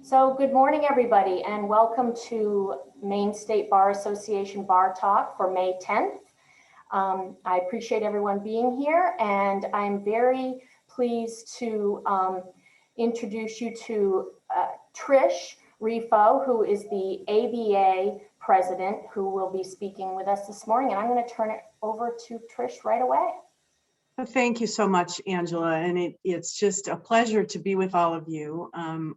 So good morning, everybody, and welcome to Maine State Bar Association Bar Talk for May 10th. I appreciate everyone being here, and I'm very pleased to introduce you to Trish Refo, who is the ABA president, who will be speaking with us this morning. And I'm going to turn it over to Trish right away. Thank you so much, Angela, and it's just a pleasure to be with all of you.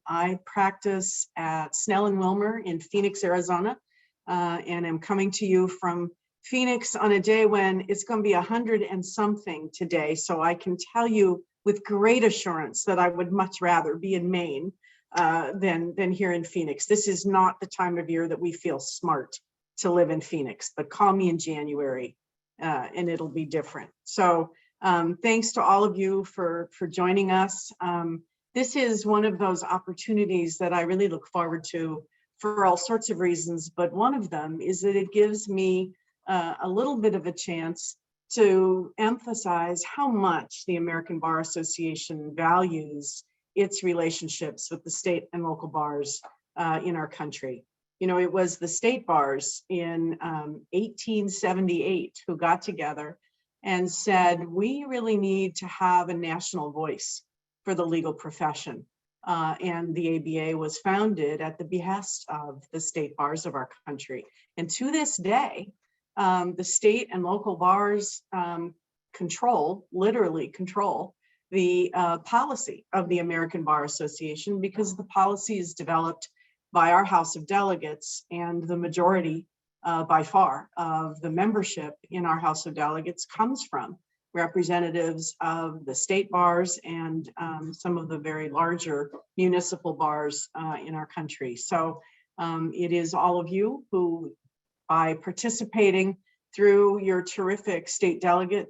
I practice at Snell and Wilmer in Phoenix, Arizona, and I'm coming to you from Phoenix on a day when it's going to be 100 and something today, so I can tell you with great assurance that I would much rather be in Maine than here in Phoenix. This is not the time of year that we feel smart to live in Phoenix, but call me in January and it'll be different. So thanks to all of you for joining us. This is one of those opportunities that I really look forward to for all sorts of reasons, but one of them is that it gives me a little bit of a chance to emphasize how much the American Bar Association values its relationships with the state and local bars in our country. You know, it was the state bars in 1878 who got together and said, we really need to have a national voice for the legal profession. And the ABA was founded at the behest of the state bars of our country. And to this day, the state and local bars literally control the policy of the American Bar Association, because the policy is developed by our House of Delegates, and the majority by far of the membership in our House of Delegates comes from representatives of the state bars and some of the very larger municipal bars in our country. So it is all of you who, by participating through your terrific state delegate,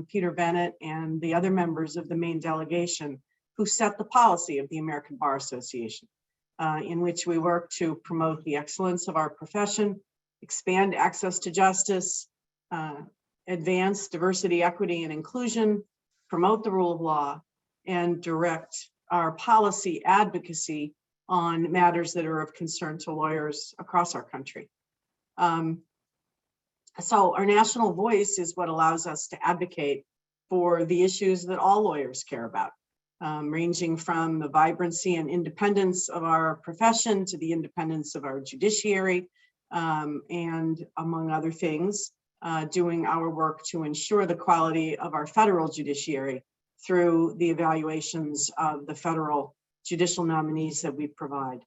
Peter Bennett, and the other members of the Maine delegation, who set the policy of the American Bar Association, in which we work to promote the excellence of our profession, expand access to justice, advance diversity, equity, and inclusion, promote the rule of law, and direct our policy advocacy on matters that are of concern to lawyers across our country. So our national voice is what allows us to advocate for the issues that all lawyers care about, ranging from the vibrancy and independence of our profession to the independence of our judiciary, and among other things, doing our work to ensure the quality of our federal judiciary through the evaluations of the federal judicial nominees that we provide.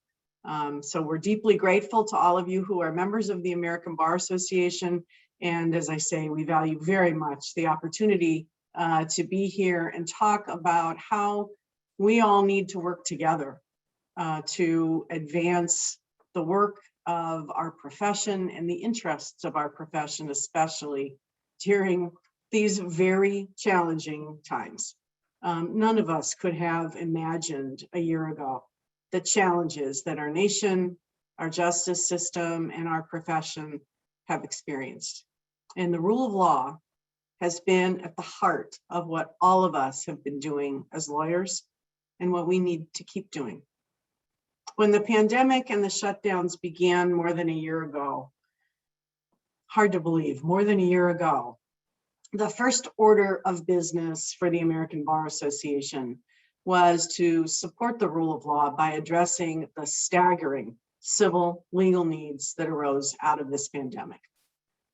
So we're deeply grateful to all of you who are members of the American Bar Association. And as I say, we value very much the opportunity to be here and talk about how we all need to work together to advance the work of our profession and the interests of our profession, especially during these very challenging times. None of us could have imagined a year ago the challenges that our nation, our justice system, and our profession have experienced. And the rule of law has been at the heart of what all of us have been doing as lawyers and what we need to keep doing. When the pandemic and the shutdowns began more than a year ago, hard to believe, more than a year ago, the first order of business for the American Bar Association was to support the rule of law by addressing the staggering civil legal needs that arose out of this pandemic.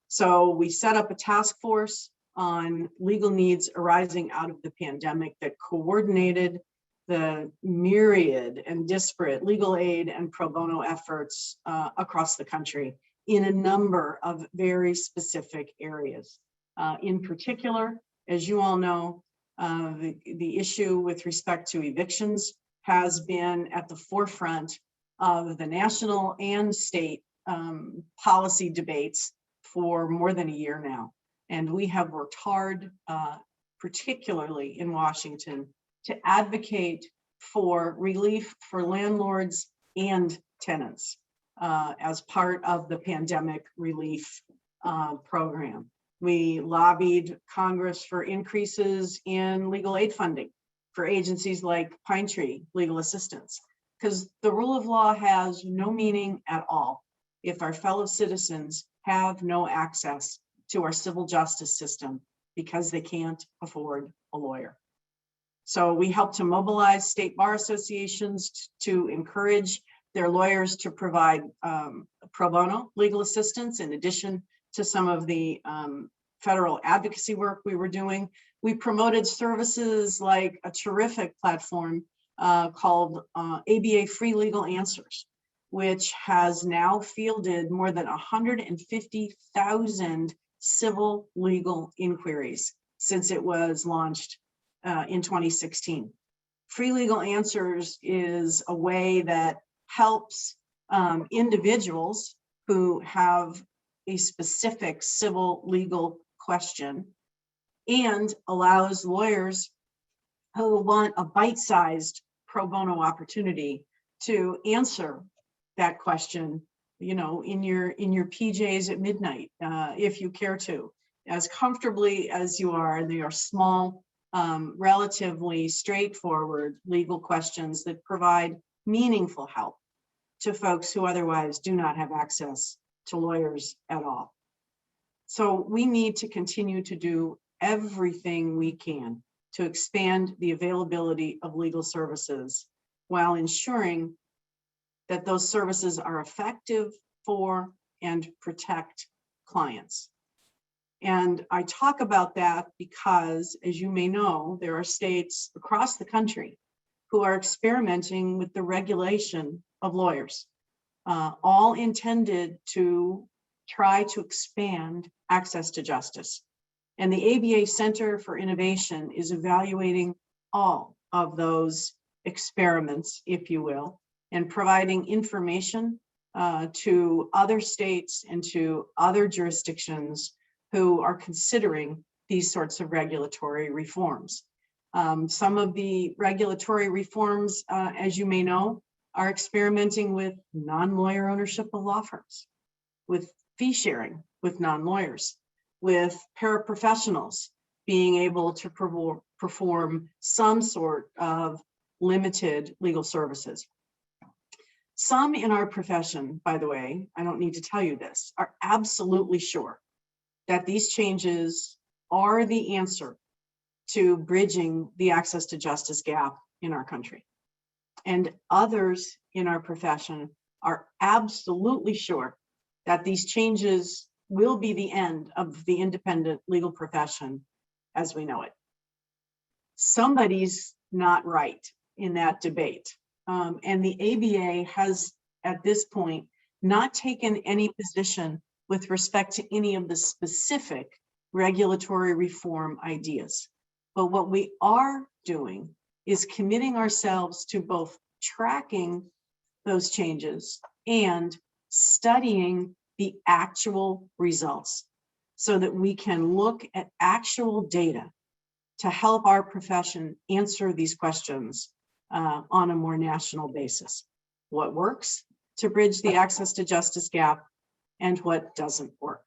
So we set up a task force on legal needs arising out of the pandemic that coordinated the myriad and disparate legal aid and pro bono efforts across the country in a number of very specific areas. In particular, as you all know, the issue with respect to evictions has been at the forefront of the national and state policy debates for more than a year now. And we have worked hard, particularly in Washington, to advocate for relief for landlords and tenants as part of the pandemic relief program. We lobbied Congress for increases in legal aid funding for agencies like Pine Tree Legal Assistance. because the rule of law has no meaning at all if our fellow citizens have no access to our civil justice system because they can't afford a lawyer. So we help to mobilize state bar associations to encourage their lawyers to provide pro bono legal assistance in addition to some of the federal advocacy work we were doing. We promoted services like a terrific platform called ABA Free Legal Answers, which has now fielded more than 150,000 civil legal inquiries since it was launched in 2016. Free Legal Answers is a way that helps individuals who have a specific civil legal question and allows lawyers who want a bite-sized pro bono opportunity to answer that question, you know, in your PJs at midnight, if you care to, as comfortably as you are. And they are small, relatively straightforward legal questions that provide meaningful help to folks who otherwise do not have access to lawyers at all. So we need to continue to do everything we can to expand the availability of legal services while ensuring that those services are effective for and protect clients. And I talk about that because, as you may know, there are states across the country who are experimenting with the regulation of lawyers, all intended to try to expand access to justice. And the ABA Center for Innovation is evaluating all of those experiments, if you will, and providing information to other states and to other jurisdictions who are considering these sorts of regulatory reforms. Some of the regulatory reforms, as you may know, are experimenting with non-lawyer ownership of law firms, with fee sharing with non-lawyers, with paraprofessionals being able to perform some sort of limited legal services. Some in our profession, by the way, I don't need to tell you this, are absolutely sure that these changes are the answer to bridging the access to justice gap in our country. And others in our profession are absolutely sure that these changes will be the end of the independent legal profession as we know it. Somebody's not right in that debate. And the ABA has, at this point, not taken any position with respect to any of the specific regulatory reform ideas. But what we are doing is committing ourselves to both tracking those changes and studying the actual results so that we can look at actual data to help our profession answer these questions on a more national basis. What works to bridge the access to justice gap and what doesn't work.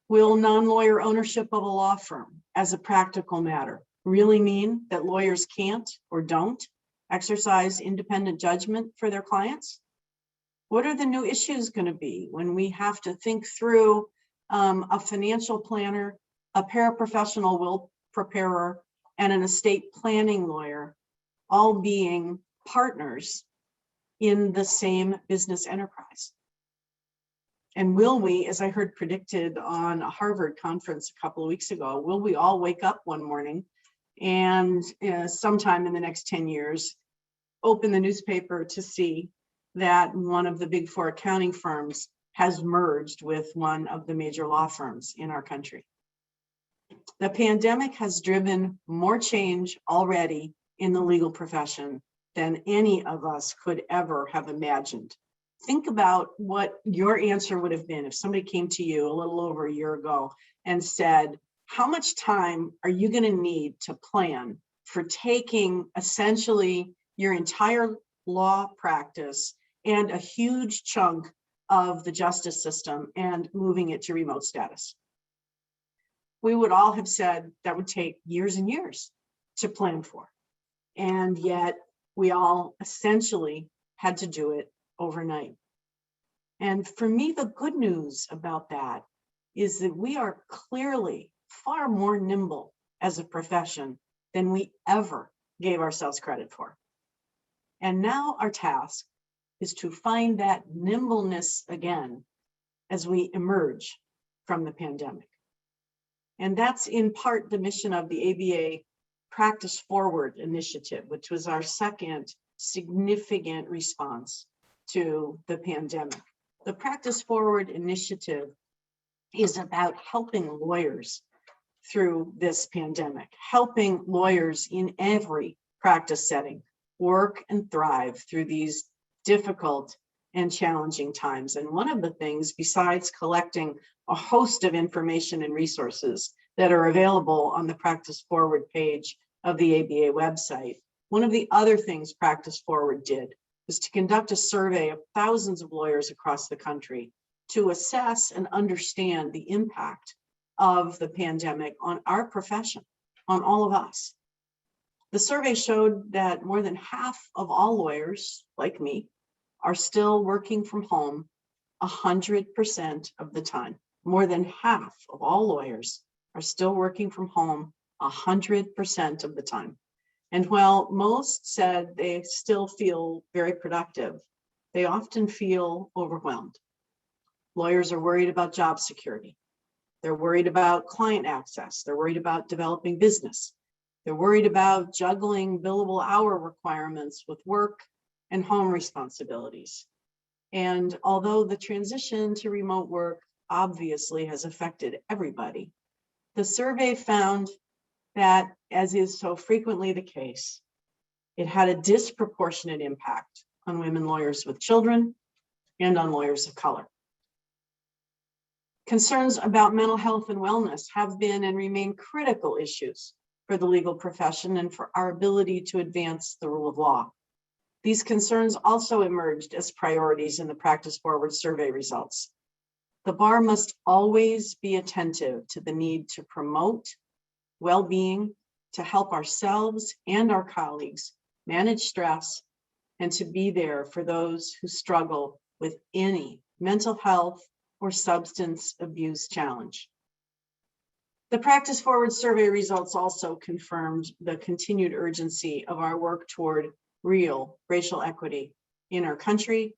Will non-lawyer ownership of a law firm as a practical matter really mean that lawyers can't or don't exercise independent judgment for their clients? What are the new issues going to be when we have to think through a financial planner, a paraprofessional will preparer, and an estate planning lawyer all being partners in the same business enterprise? And will we, as I heard predicted on a Harvard conference a couple of weeks ago, will we all wake up one morning and sometime in the next 10 years, open the newspaper to see that one of the big four accounting firms has merged with one of the major law firms in our country? The pandemic has driven more change already in the legal profession than any of us could ever have imagined. Think about what your answer would have been if somebody came to you a little over a year ago and said, how much time are you going to need to plan for taking essentially your entire law practice and a huge chunk of the justice system and moving it to remote status? We would all have said that would take years and years to plan for. And yet We all essentially had to do it overnight. And for me, the good news about that is that we are clearly far more nimble as a profession than we ever gave ourselves credit for. And now our task is to find that nimbleness again as we emerge from the pandemic. And that's in part the mission of the ABA Practice Forward initiative, which was our second significant response to the pandemic. The Practice Forward initiative is about helping lawyers through this pandemic, helping lawyers in every practice setting work and thrive through these difficult and challenging times. And one of the things, besides collecting a host of information and resources that are available on the Practice Forward page of the ABA website, one of the other things Practice Forward did was to conduct a survey of thousands of lawyers across the country to assess and understand the impact of the pandemic on our profession, on all of us. The survey showed that more than half of all lawyers, like me, are still working from home 100% of the time. More than half of all lawyers are still working from home 100% of the time. And while most said they still feel very productive, they often feel overwhelmed. Lawyers are worried about job security. They're worried about client access. They're worried about developing business. They're worried about juggling billable hour requirements with work and home responsibilities. And although the transition to remote work obviously has affected everybody, the survey found that, as is so frequently the case, it had a disproportionate impact on women lawyers with children and on lawyers of color. Concerns about mental health and wellness have been and remain critical issues for the legal profession and for our ability to advance the rule of law. These concerns also emerged as priorities in the Practice Forward survey results. The bar must always be attentive to the need to promote well-being, to help ourselves and our colleagues manage stress, and to be there for those who struggle with any mental health or substance abuse challenge. The Practice Forward survey results also confirmed the continued urgency of our work toward real racial equity in our country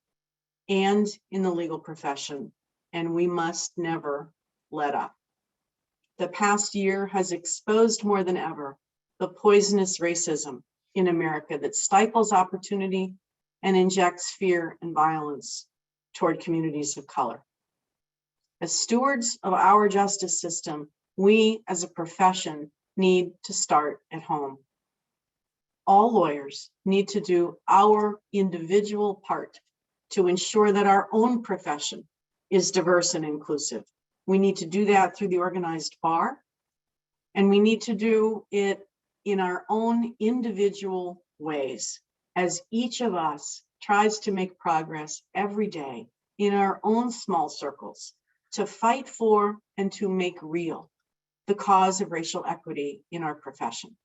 and in the legal profession, and we must never let up. The past year has exposed more than ever the poisonous racism in America that stifles opportunity and injects fear and violence toward communities of color. As stewards of our justice system, we as a profession need to start at home. All lawyers need to do our individual part to ensure that our own profession is diverse and inclusive. We need to do that through the organized bar, and we need to do it in our own individual ways as each of us tries to make progress every day in our own small circles to fight for and to make real the cause of racial equity in our profession.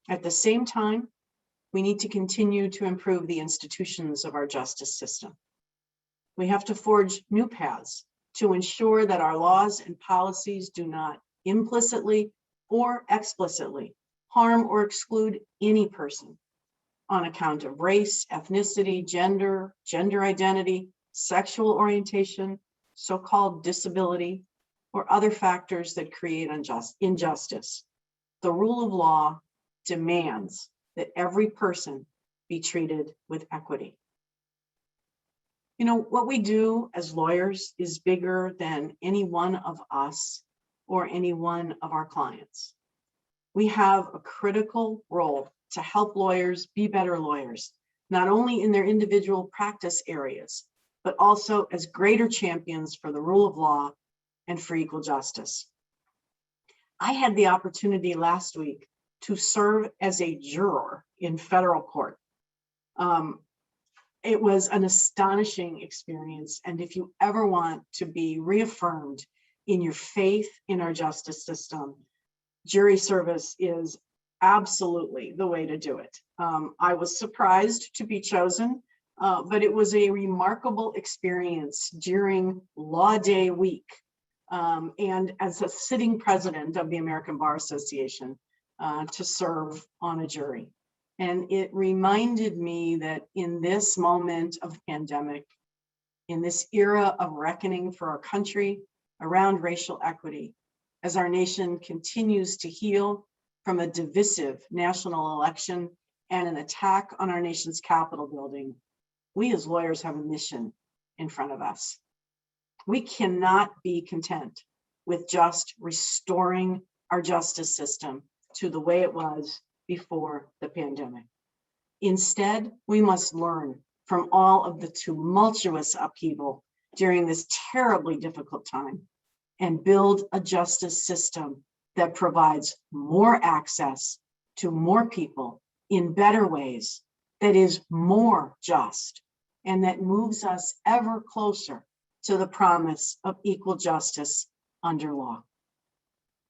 At the same time, we need to continue to improve the institutions of our justice system. We have to forge new paths to ensure that our laws and policies do not implicitly or explicitly harm or exclude any person on account of race, ethnicity, gender, gender identity, sexual orientation, so-called disability, or other factors that create injustice. The rule of law demands that every person be treated with equity. You know, what we do as lawyers is bigger than any one of us or any one of our clients. We have a critical role to help lawyers be better lawyers, not only in their individual practice areas, but also as greater champions for the rule of law and for equal justice. I had the opportunity last week to serve as a juror in federal court. It was an astonishing experience. And if you ever want to be reaffirmed in your faith in our justice system, jury service is absolutely the way to do it. I was surprised to be chosen, but it was a remarkable experience during Law Day week. And as a sitting president of the American Bar Association, to serve on a jury. And it reminded me that in this moment of pandemic, in this era of reckoning for our country around racial equity, as our nation continues to heal from a divisive national election and an attack on our nation's Capitol building, we as lawyers have a mission in front of us. We cannot be content with just restoring our justice system to the way it was before the pandemic. Instead, we must learn from all of the tumultuous upheaval during this terribly difficult time and build a justice system that provides more access to more people in better ways, that is more just, and that moves us ever closer to the promise of equal justice under law.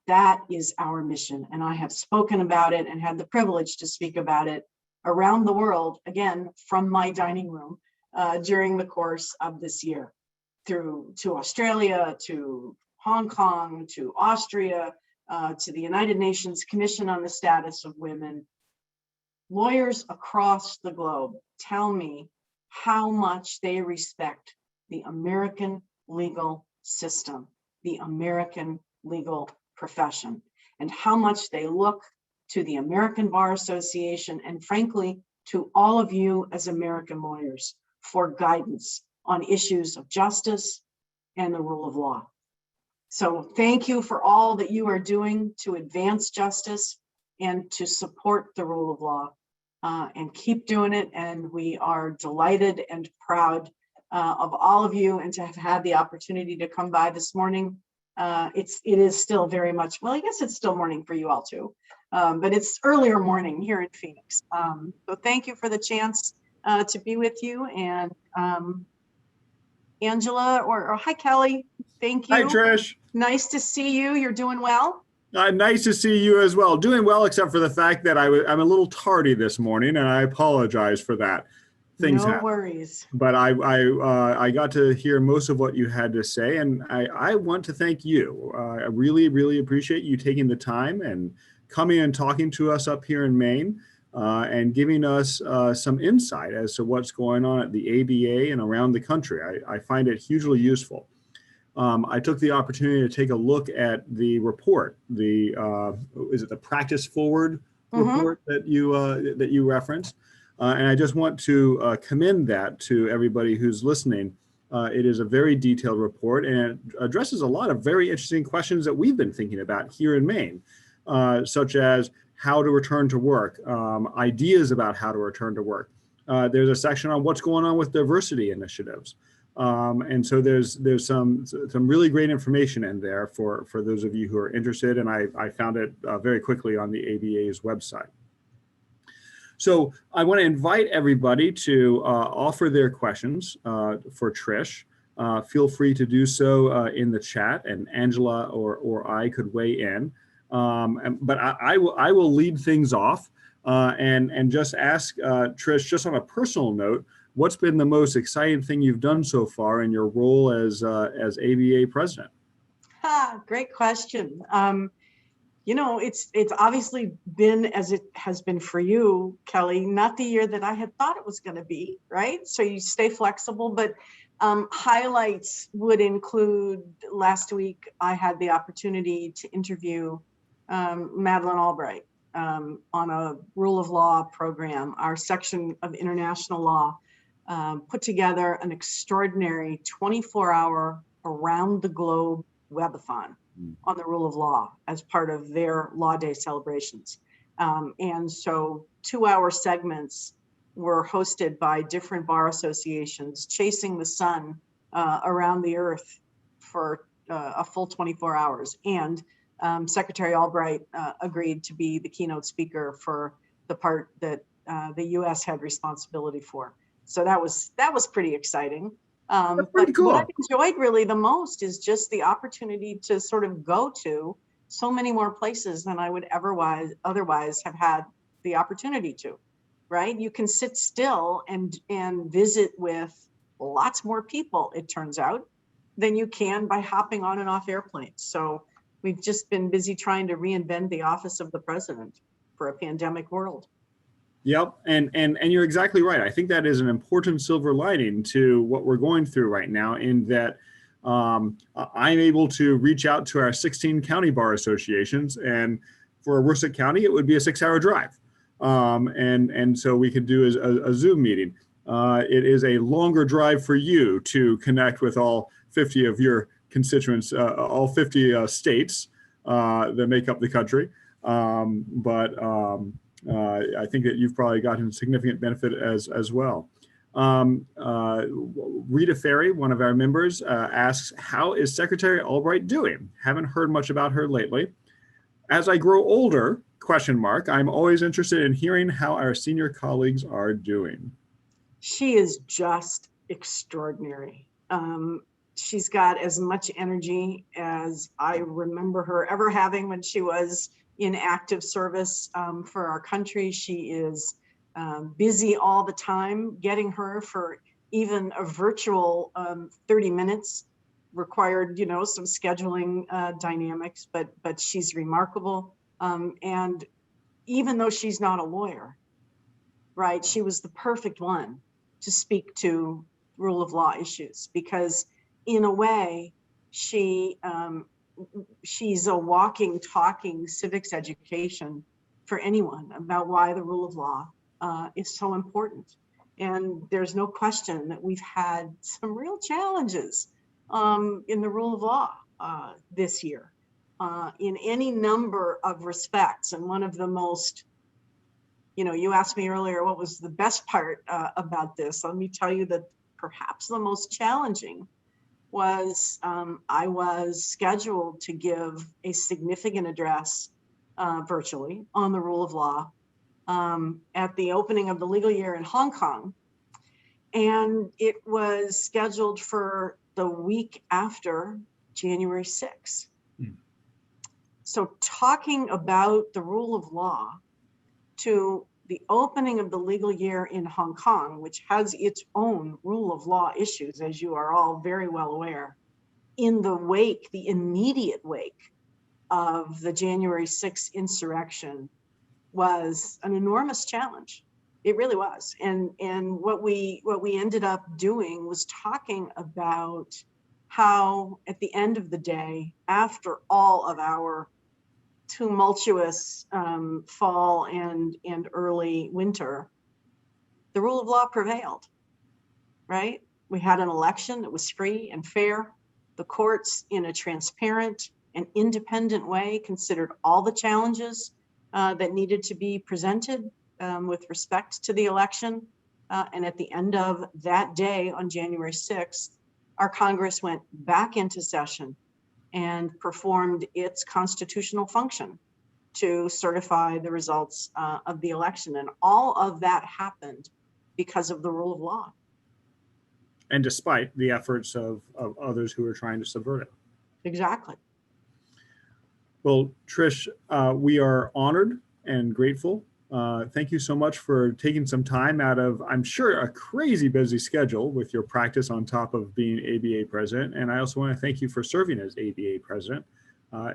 That is our mission, and I have spoken about it and had the privilege to speak about it around the world, again, from my dining room during the course of this year, to Australia, to Hong Kong, to Austria, to the United Nations Commission on the Status of Women. Lawyers across the globe tell me how much they respect the American legal system, the American legal profession, and how much they look to the American Bar Association and frankly, to all of you as American lawyers for guidance on issues of justice and the rule of law. So thank you for all that you are doing to advance justice and to support the rule of law, and keep doing it. And we are delighted and proud of all of you, and to have had the opportunity to come by this morning. It is still very much, well, I guess it's still morning for you all too, but it's earlier morning here in Phoenix. So thank you for the chance to be with you. And Angela, or hi Kelly, thank you. Hi Trish. Nice to see you. You're doing well? Nice to see you as well. Doing well, except for the fact that I'm a little tardy this morning, and I apologize for that. Things no happen. Worries. But I got to hear most of what you had to say, and I want to thank you. I really, really appreciate you taking the time and coming and talking to us up here in Maine, and giving us some insight as to what's going on at the ABA and around the country. I find it hugely useful. I took the opportunity to take a look at the report, is it the Practice Forward report that you referenced? And I just want to commend that to everybody who's listening. It is a very detailed report, and it addresses a lot of very interesting questions that we've been thinking about here in Maine, such as how to return to work, ideas about how to return to work. There's a section on what's going on with diversity initiatives. And so there's some really great information in there for those of you who are interested, and I found it very quickly on the ABA's website. So I want to invite everybody to offer their questions for Trish. Feel free to do so in the chat, and Angela or I could weigh in. But I will lead things off and just ask Trish, just on a personal note, what's been the most exciting thing you've done so far in your role as ABA president? Great question. You know, it's obviously been, as it has been for you, Kelly, not the year that I had thought it was going to be, right? So you stay flexible, but highlights would include, last week, I had the opportunity to interview Madeleine Albright on a rule of law program. Our section of international law put together an extraordinary 24-hour around the globe webathon on the rule of law as part of their Law Day celebrations. And so 2-hour segments were hosted by different bar associations, chasing the sun around the earth for a full 24 hours. And Secretary Albright agreed to be the keynote speaker for the part that the US had responsibility for. So that was pretty exciting. That's pretty cool. What I've enjoyed really the most is just the opportunity to sort of go to so many more places than I would otherwise have had the opportunity to, right? You can sit still and visit with lots more people, it turns out, than you can by hopping on and off airplanes. So we've just been busy trying to reinvent the office of the president for a pandemic world. Yep, and you're exactly right. I think that is an important silver lining to what we're going through right now, in that I'm able to reach out to our 16 county bar associations, and for Worcester County, it would be a 6-hour drive. And so we could do a Zoom meeting. It is a longer drive for you to connect with all 50 of your constituents, all 50 states that make up the country. I think that you've probably gotten significant benefit as well. Rita Ferry, one of our members, asks, how is Secretary Albright doing? Haven't heard much about her lately. As I grow older, ? I'm always interested in hearing how our senior colleagues are doing. She is just extraordinary. She's got as much energy as I remember her ever having when she was in active service for our country. She is busy all the time. Getting her for even a virtual 30 minutes required, some scheduling dynamics, but she's remarkable. And even though she's not a lawyer, right, she was the perfect one to speak to rule of law issues, because in a way, she's a walking, talking civics education for anyone about why the rule of law is so important. And there's no question that we've had some real challenges in the rule of law this year in any number of respects. And one of the most, you asked me earlier, what was the best part about this? Let me tell you that perhaps the most challenging was I was scheduled to give a significant address virtually on the rule of law at the opening of the legal year in Hong Kong. And it was scheduled for the week after January 6th. So talking about the rule of law to the opening of the legal year in Hong Kong, which has its own rule of law issues, as you are all very well aware, in the immediate wake of the January 6th insurrection, was an enormous challenge. It really was. And what we ended up doing was talking about how at the end of the day, after all of our tumultuous fall and early winter, the rule of law prevailed, right? We had an election that was free and fair. The courts, in a transparent and independent way, considered all the challenges that needed to be presented with respect to the election. And at the end of that day on January 6th, our Congress went back into session and performed its constitutional function to certify the results of the election. And all of that happened because of the rule of law. And despite the efforts of others who are trying to subvert it. Exactly. Well, Trish, we are honored and grateful. Thank you so much for taking some time out of, I'm sure, a crazy busy schedule with your practice on top of being ABA president. And I also want to thank you for serving as ABA president.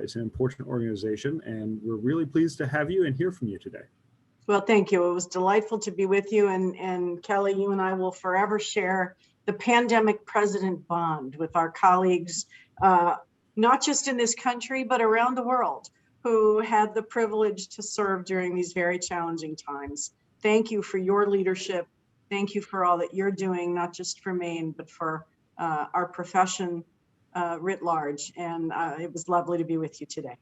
It's an important organization, and we're really pleased to have you and hear from you today. Well, thank you. It was delightful to be with you. And Kelly, you and I will forever share the pandemic president bond with our colleagues, not just in this country, but around the world, who had the privilege to serve during these very challenging times. Thank you for your leadership. Thank you for all that you're doing, not just for Maine, but for our profession writ large. And it was lovely to be with you today.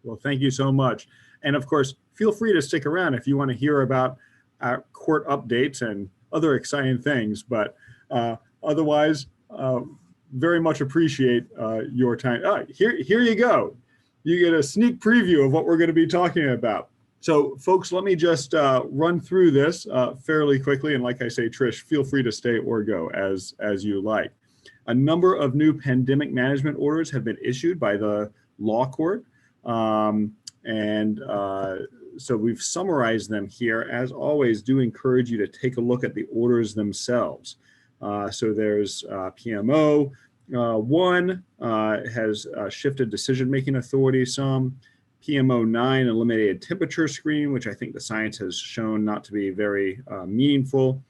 Well, thank you so much. And of course, feel free to stick around if you want to hear about our court updates and other exciting things. But otherwise, very much appreciate your time. Here you go. You get a sneak preview of what we're going to be talking about. So folks, let me just run through this fairly quickly. And like I say, Trish, feel free to stay or go as you like. A number of new pandemic management orders have been issued by the law court. So we've summarized them here. As always, do encourage you to take a look at the orders themselves. So there's PMO 1 has shifted decision-making authority some. PMO 9 eliminated temperature screening, which I think the science has shown not to be very meaningful.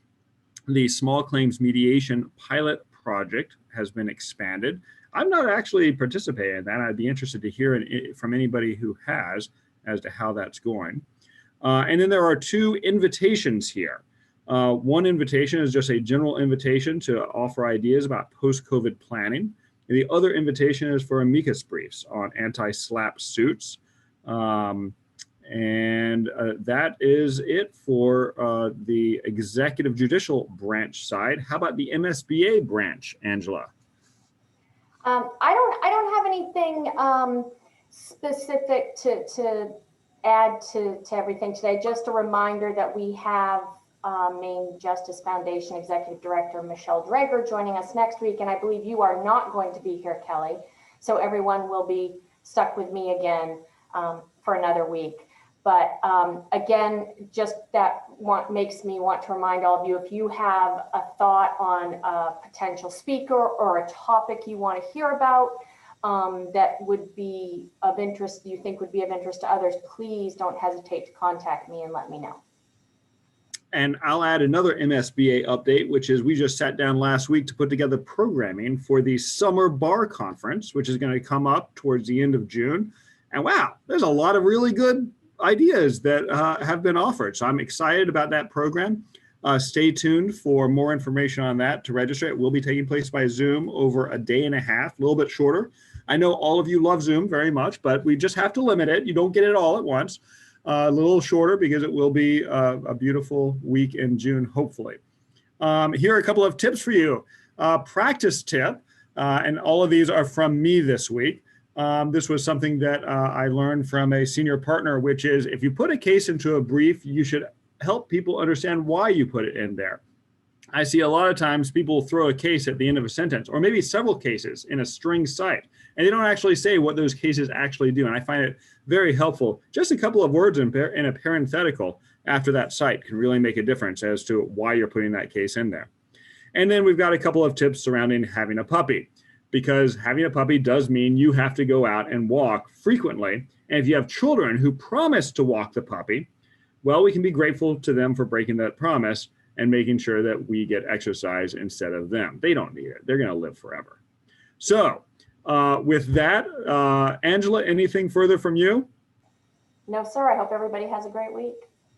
The small claims mediation pilot project has been expanded. I'm not actually participating in that. I'd be interested to hear from anybody who has as to how that's going. And then there are 2 invitations here. One invitation is just a general invitation to offer ideas about post-COVID planning. And the other invitation is for amicus briefs on anti-SLAPP suits. That is it for the executive judicial branch side. How about the MSBA branch, Angela? I don't have anything specific to add to everything today. Just a reminder that we have Maine Justice Foundation Executive Director Michelle Drager joining us next week, and I believe you are not going to be here, Kelly. So everyone will be stuck with me again for another week. But again, just that makes me want to remind all of you, if you have a thought on a potential speaker or a topic you want to hear about that would be of interest, you think would be of interest to others, please don't hesitate to contact me and let me know. And I'll add another MSBA update, which is we just sat down last week to put together programming for the Summer Bar Conference, which is going to come up towards the end of June. And wow, there's a lot of really good ideas that have been offered. So I'm excited about that program. Stay tuned for more information on that. To register, it will be taking place by Zoom over a day and a half, a little bit shorter. I know all of you love Zoom very much, but we just have to limit it. You don't get it all at once. A little shorter because it will be a beautiful week in June, hopefully. Here are a couple of tips for you. Practice tip, and all of these are from me this week. This was something that I learned from a senior partner, which is if you put a case into a brief, you should help people understand why you put it in there. I see a lot of times people throw a case at the end of a sentence, or maybe several cases in a string cite, and they don't actually say what those cases actually do. And I find it very helpful. Just a couple of words in a parenthetical after that cite can really make a difference as to why you're putting that case in there. And then we've got a couple of tips surrounding having a puppy, because having a puppy does mean you have to go out and walk frequently. And if you have children who promise to walk the puppy, well, we can be grateful to them for breaking that promise and making sure that we get exercise instead of them. They don't need it. They're going to live forever. So with that, Angela, anything further from you? No, sir. I hope everybody has a great week.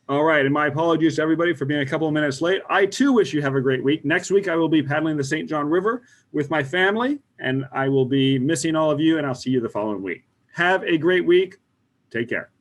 All right. And my apologies to everybody for being a couple of minutes late. I too wish you have a great week. Next week, I will be paddling the St. John River with my family, and I will be missing all of you, and I'll see you the following week. Have a great week. Take care.